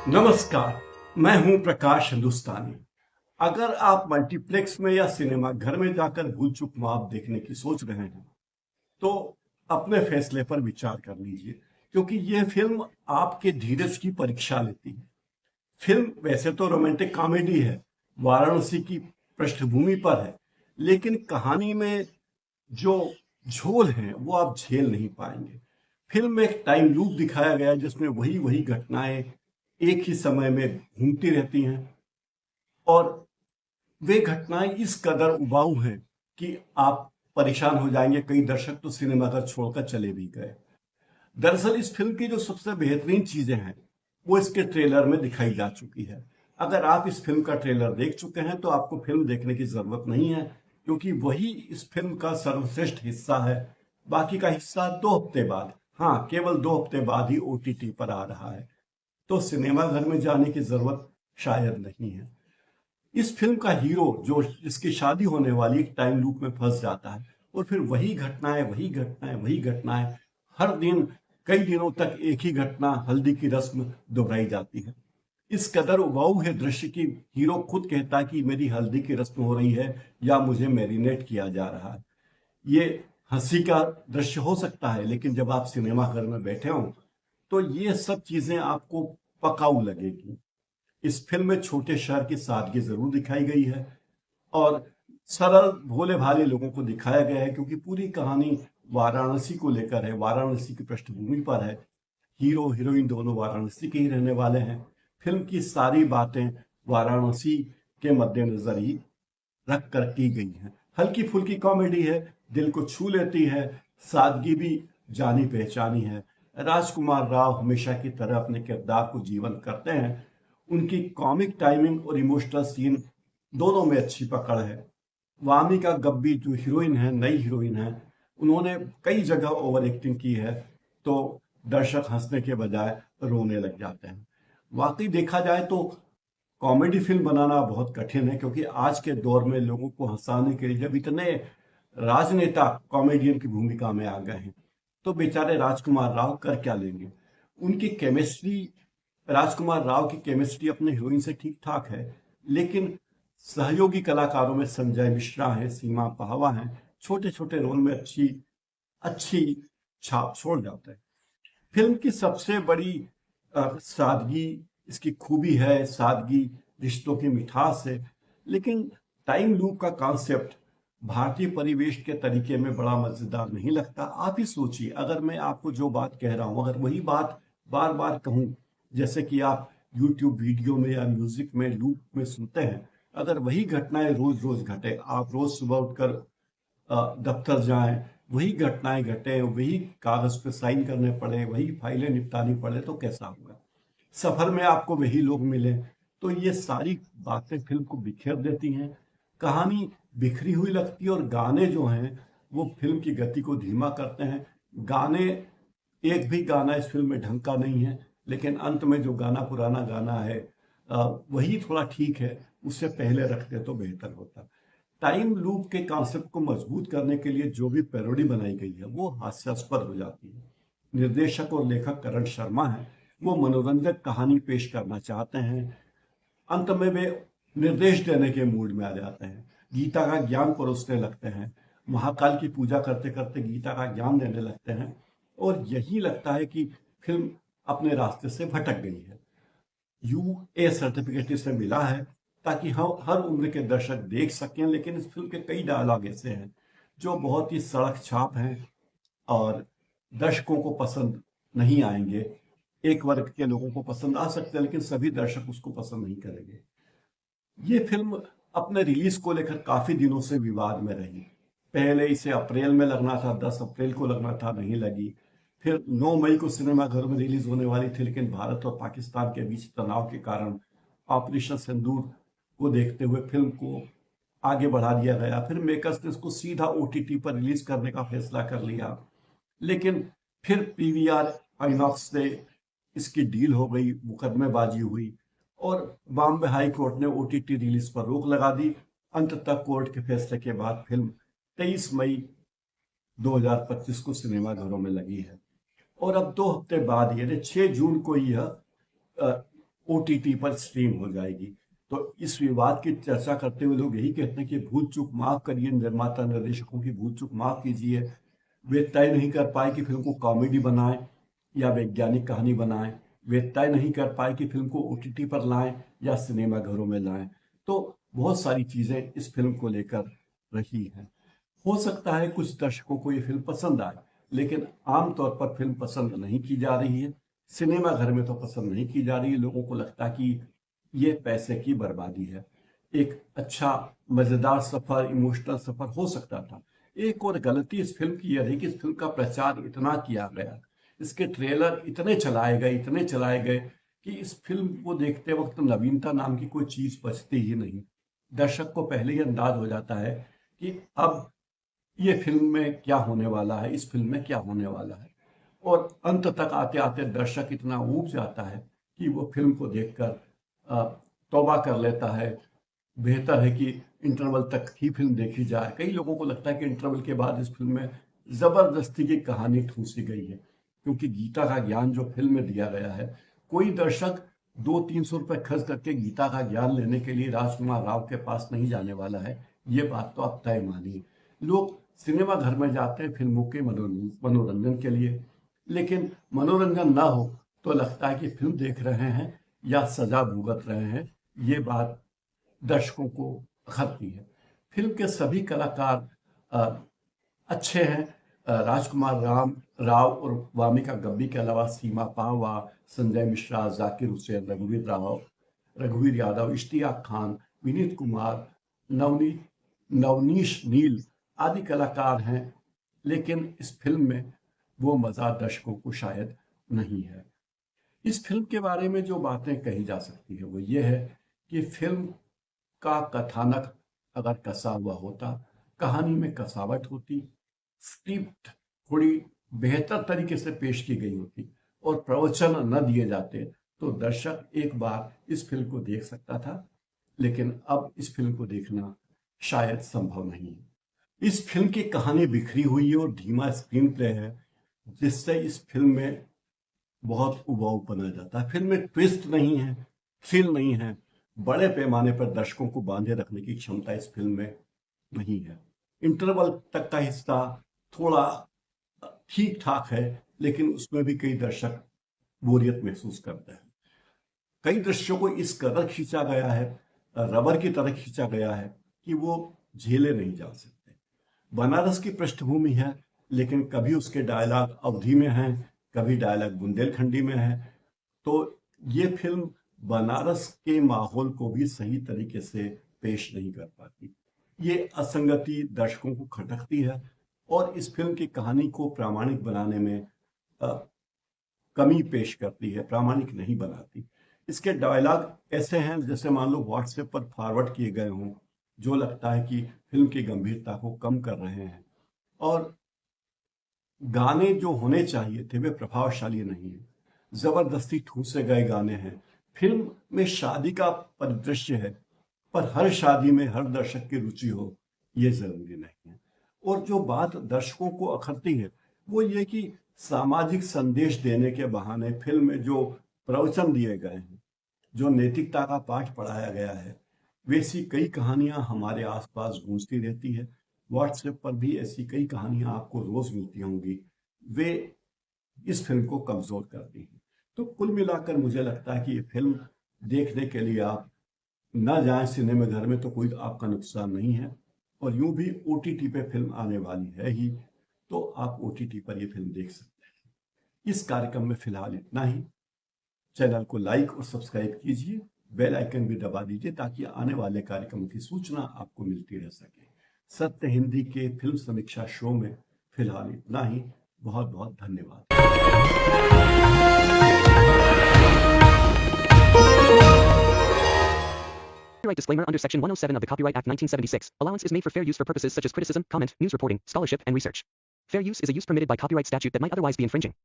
नमस्कार, मैं हूं प्रकाश हिंदुस्तानी। अगर आप मल्टीप्लेक्स में या सिनेमा घर में जाकर भूल चूक माफ देखने की सोच रहे हैं, तो अपने फैसले पर विचार कर लीजिए, क्योंकि यह फिल्म आपके धीरज की परीक्षा लेती है। फिल्म वैसे तो रोमांटिक कॉमेडी है, वाराणसी की पृष्ठभूमि पर है, लेकिन कहानी में जो झोल है वो आप झेल नहीं पाएंगे। फिल्म में एक टाइम लूप दिखाया गया है जिसमें वही वही घटनाएं एक ही समय में घूमती रहती हैं, और वे घटनाएं इस कदर उबाऊ हैं कि आप परेशान हो जाएंगे। कई दर्शक तो सिनेमाघर छोड़कर चले भी गए। दरअसल इस फिल्म की जो सबसे बेहतरीन चीजें हैं वो इसके ट्रेलर में दिखाई जा चुकी है। अगर आप इस फिल्म का ट्रेलर देख चुके हैं तो आपको फिल्म देखने की जरूरत नहीं है, क्योंकि वही इस फिल्म का सर्वश्रेष्ठ हिस्सा है। बाकी का हिस्सा 2 हफ्ते बाद, हाँ केवल 2 हफ्ते बाद ही ओटीटी पर आ रहा है, तो सिनेमा घर में जाने की जरूरत शायद नहीं है। इस फिल्म का हीरो जो जिसकी शादी होने वाली एक टाइम लूप में फंस जाता है, और फिर वही घटनाएं वही घटनाएं वही घटनाएं, हर दिन कई दिनों तक एक ही घटना, हल्दी की रस्म दोहराई जाती है। इस कदर उबाऊ है दृश्य की हीरो खुद कहता है कि मेरी हल्दी की रस्म हो रही है या मुझे मैरिनेट किया जा रहा है। ये हंसी का दृश्य हो सकता है, लेकिन जब आप सिनेमा घर में बैठे हो तो ये सब चीजें आपको पकाऊ लगेगी। इस फिल्म में छोटे शहर की सादगी जरूर दिखाई गई है, और सरल भोले भाले लोगों को दिखाया गया है, क्योंकि पूरी कहानी वाराणसी को लेकर है, वाराणसी की पृष्ठभूमि पर है। हीरो हीरोइन दोनों वाराणसी के ही रहने वाले हैं। फिल्म की सारी बातें वाराणसी के मद्देनजर ही रख कर की गई हैं। हल्की फुल्की कॉमेडी है, दिल को छू लेती है, सादगी भी जानी पहचानी है। राजकुमार राव हमेशा की तरह अपने किरदार को जीवंत करते हैं। उनकी कॉमिक टाइमिंग और इमोशनल सीन दोनों में अच्छी पकड़ है। वामिका गब्बी जो हीरोइन है, नई हीरोइन है, उन्होंने कई जगह ओवर एक्टिंग की है, तो दर्शक हंसने के बजाय रोने लग जाते हैं। वाकई देखा जाए तो कॉमेडी फिल्म बनाना बहुत कठिन है, क्योंकि आज के दौर में लोगों को हंसाने के लिए जब इतने राजनेता कॉमेडियन की भूमिका में आ गए हैं, तो बेचारे राजकुमार राव कर क्या लेंगे। उनकी केमिस्ट्री, राजकुमार राव की केमिस्ट्री अपने हीरोइन से ठीक ठाक है, लेकिन सहयोगी कलाकारों में संजय मिश्रा है, सीमा पाहवा है, छोटे छोटे रोल में अच्छी अच्छी छाप छोड़ जाते हैं। फिल्म की सबसे बड़ी सादगी इसकी खूबी है, सादगी रिश्तों की मिठास है। लेकिन टाइम लूप का कॉन्सेप्ट भारतीय परिवेश के तरीके में बड़ा मजेदार नहीं लगता। आप ही सोचिए, अगर मैं आपको जो बात कह रहा हूं, अगर वही बात बार बार कहूं, जैसे कि आप यूट्यूब वीडियो में या म्यूजिक में लूप में सुनते हैं, अगर वही घटनाएं रोज रोज घटे, आप रोज सुबह उठकर दफ्तर जाएं, वही घटनाएं घटे, वही कागज पे साइन करने पड़े, वही फाइलें निपटानी पड़े, तो कैसा होगा। सफर में आपको वही लोग मिले, तो ये सारी बातें फिल्म को बिखेर देती हैं। कहानी बिखरी हुई लगती है, और गाने जो हैं वो फिल्म की गति को धीमा करते हैं। गाने, एक भी गाना इस फिल्म में ढंग का नहीं है, लेकिन अंत में जो गाना, पुराना गाना है, वही थोड़ा ठीक है, उससे पहले रखते तो बेहतर होता। टाइम लूप के कॉन्सेप्ट को मजबूत करने के लिए जो भी पैरोडी बनाई गई है वो हास्यास्पद हो जाती है। निर्देशक और लेखक करण शर्मा है, वो मनोरंजक कहानी पेश करना चाहते हैं, अंत में वे निर्देश देने के मूड में आ जाते हैं, गीता का ज्ञान परोसने लगते हैं, महाकाल की पूजा करते करते गीता का ज्ञान देने लगते हैं, और यही लगता है कि फिल्म अपने रास्ते से भटक गई है। यूए सर्टिफिकेट इसे मिला है ताकि हम हर उम्र के दर्शक देख सकें, लेकिन इस फिल्म के कई डायलॉग ऐसे हैं जो बहुत ही सड़क छाप हैं, और दर्शकों को पसंद नहीं आएंगे। एक वर्ग के लोगों को पसंद आ सकते हैं, लेकिन सभी दर्शक उसको पसंद नहीं करेंगे। ये फिल्म अपने रिलीज को लेकर काफी दिनों से विवाद में रही। पहले इसे अप्रैल में लगना था, 10 अप्रैल को लगना था, नहीं लगी। फिर 9 मई को सिनेमाघरों में रिलीज होने वाली थी, लेकिन भारत और पाकिस्तान के बीच तनाव के कारण ऑपरेशन सिंदूर को देखते हुए फिल्म को आगे बढ़ा दिया गया। फिर मेकर्स ने इसको सीधा ओटीटी पर रिलीज करने का फैसला कर लिया, लेकिन फिर पीवीआर आइनॉक्स से इसकी डील हो गई, मुकदमेबाजी हुई, और बॉम्बे हाई कोर्ट ने ओटीटी रिलीज पर रोक लगा दी। अंततः कोर्ट के फैसले के बाद फिल्म 23 मई 2025 को सिनेमाघरों में लगी है, और अब 2 हफ्ते बाद यानी 6 जून को यह ओटीटी पर स्ट्रीम हो जाएगी। तो इस विवाद की चर्चा करते हुए लोग यही कहते हैं कि भूल चूक माफ करिए, निर्माता निर्देशकों की भूल चूक माफ कीजिए। वे तय नहीं कर पाए कि फिल्म को कॉमेडी बनाएं या वैज्ञानिक कहानी बनाएं। वे तय नहीं कर पाए कि फिल्म को ओटीटी पर लाएं या सिनेमाघरों में लाएं। तो बहुत सारी चीजें इस फिल्म को लेकर रही हैं। हो सकता है कुछ दर्शकों को ये फिल्म पसंद आए, लेकिन आमतौर पर फिल्म पसंद नहीं की जा रही है। सिनेमा घर में तो पसंद नहीं की जा रही है। लोगों को लगता है कि ये पैसे की बर्बादी है। एक अच्छा मजेदार सफर, इमोशनल सफर हो सकता था। एक और गलती इस फिल्म की यह रही कि इस फिल्म का प्रचार इतना किया गया, इसके ट्रेलर इतने चलाए गए कि इस फिल्म को देखते वक्त नवीनता नाम की कोई चीज बचती ही नहीं। दर्शक को पहले ही अंदाज हो जाता है कि अब ये फिल्म में क्या होने वाला है, इस फिल्म में क्या होने वाला है। और अंत तक आते आते दर्शक इतना ऊब जाता है कि वो फिल्म को देखकर तौबा कर लेता है। बेहतर है कि इंटरवल तक ही फिल्म देखी जाए। कई लोगों को लगता है कि इंटरवल के बाद इस फिल्म में जबरदस्ती की कहानी ठूंसी गई है, क्योंकि गीता का ज्ञान जो फिल्म में दिया गया है, कोई दर्शक 200-300 रुपए खर्च करके गीता का ज्ञान लेने के लिए राजकुमार राव के पास नहीं जाने वाला है। ये बात तो आप तय मानिए। लोग सिनेमा घर में जाते हैं फिल्मों के मनोरंजन के लिए, लेकिन मनोरंजन ना हो तो लगता है कि फिल्म देख रहे हैं या सजा भुगत रहे हैं। ये बात दर्शकों को खलती है। फिल्म के सभी कलाकार अच्छे हैं। राजकुमार राव और वामिका गब्बी के अलावा सीमा पावा, संजय मिश्रा, जाकिर हुसैन, रघुवीर राव, रघुवीर यादव, इश्तियाक खान, विनीत कुमार, नवनीश नील आदि कलाकार हैं। लेकिन इस फिल्म में वो मजा दर्शकों को शायद नहीं है। इस फिल्म के बारे में जो बातें कही जा सकती है वो ये है कि फिल्म का कथानक अगर कसा हुआ होता, कहानी में कसावट होती, स्क्रिप्ट थोड़ी बेहतर तरीके से पेश की गई होती और प्रवचन न दिए जाते, तो दर्शक एक बार इस फिल्म को देख सकता था। लेकिन अब इस फिल्म को देखना शायद संभव नहीं है। इस फिल्म की कहानी बिखरी हुई है और धीमा स्क्रीन प्ले है, जिससे इस फिल्म में बहुत उबाऊ बना जाता है। फिल्म में ट्विस्ट नहीं है, थ्रिल नहीं है। बड़े पैमाने पर दर्शकों को बांधे रखने की क्षमता इस फिल्म में नहीं है। इंटरवल तक का हिस्सा थोड़ा ठीक ठाक है, लेकिन उसमें भी कई दर्शक बोरियत महसूस करते हैं। कई दृश्यों को इस कदर खींचा गया है, रबर की तरह खींचा गया है कि वो झेले नहीं जा सकते। बनारस की पृष्ठभूमि है, लेकिन कभी उसके डायलॉग अवधी में हैं, कभी डायलॉग बुंदेलखंडी में है। तो ये फिल्म बनारस के माहौल को भी सही तरीके से पेश नहीं कर पाती। ये असंगति दर्शकों को खटकती है और इस फिल्म की कहानी को प्रामाणिक बनाने में कमी पेश करती है, प्रामाणिक नहीं बनाती। इसके डायलॉग ऐसे हैं जैसे मान लो व्हाट्सएप पर फॉरवर्ड किए गए हों, जो लगता है कि फिल्म की गंभीरता को कम कर रहे हैं। और गाने जो होने चाहिए थे वे प्रभावशाली नहीं है, जबरदस्ती ठूसे गए गाने हैं। फिल्म में शादी का परिदृश्य है, पर हर शादी में हर दर्शक की रुचि हो ये जरूरी नहीं है। और जो बात दर्शकों को अखरती है वो ये कि सामाजिक संदेश देने के बहाने फिल्म में जो प्रवचन दिए गए हैं, जो नैतिकता का पाठ पढ़ाया गया है, वैसी कई कहानियां हमारे आसपास गूंजती रहती है। व्हाट्सएप पर भी ऐसी कई कहानियां आपको रोज मिलती होंगी, वे इस फिल्म को कमजोर करती हैं। तो कुल मिलाकर मुझे लगता है कि ये फिल्म देखने के लिए आप ना जाएं सिनेमा घर में तो कोई आपका नुकसान नहीं है। और यूं भी ओटीटी पे फिल्म आने वाली है ही, तो आप ओटीटी पर ये फिल्म देख सकते हैं। इस कार्यक्रम में फिलहाल इतना ही। चैनल को लाइक और सब्सक्राइब कीजिए, बेल आइकन भी दबा दीजिए ताकि आने वाले कार्यक्रमों की सूचना आपको मिलती रह सके। सत्य हिंदी के फिल्म समीक्षा शो में फिलहाल इतना ही। बहुत बहुत धन्यवाद। Copyright disclaimer under Section 107 of the Copyright Act 1976. Allowance is made for fair use for purposes such as criticism, comment, news reporting, scholarship, and research. Fair use is a use permitted by copyright statute that might otherwise be infringing.